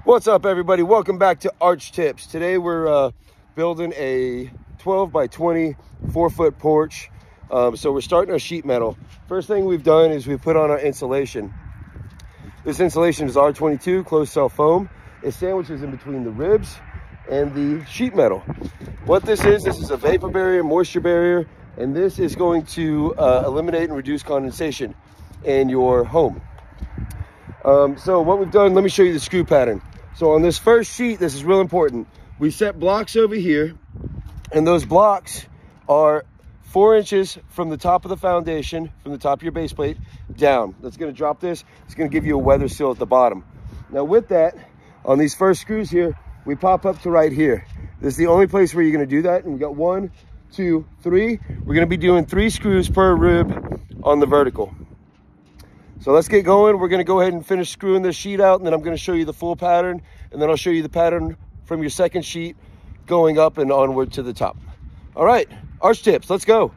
What's up, everybody? Welcome back to Arch Tips. Today we're building a 12 by 20 4-foot porch. So we're starting our sheet metal. First thing we've done is we've put on our insulation. This insulation is R22 closed cell foam. It sandwiches in between the ribs and the sheet metal. What this is a vapor barrier, moisture barrier, and this is going to eliminate and reduce condensation in your home. So what we've done, let me show you the screw pattern. So on this first sheet, this is real important. We set blocks over here, and those blocks are 4 inches from the top of the foundation, from the top of your base plate, down. That's gonna drop this. It's gonna give you a weather seal at the bottom. Now with that, on these first screws here, we pop up to right here. This is the only place where you're gonna do that. And we got 1, 2, 3. We're gonna be doing 3 screws per rib on the vertical. So let's get going. We're gonna go ahead and finish screwing this sheet out, and then I'm gonna show you the full pattern, and then I'll show you the pattern from your second sheet going up and onward to the top. All right, Arch Tips, let's go.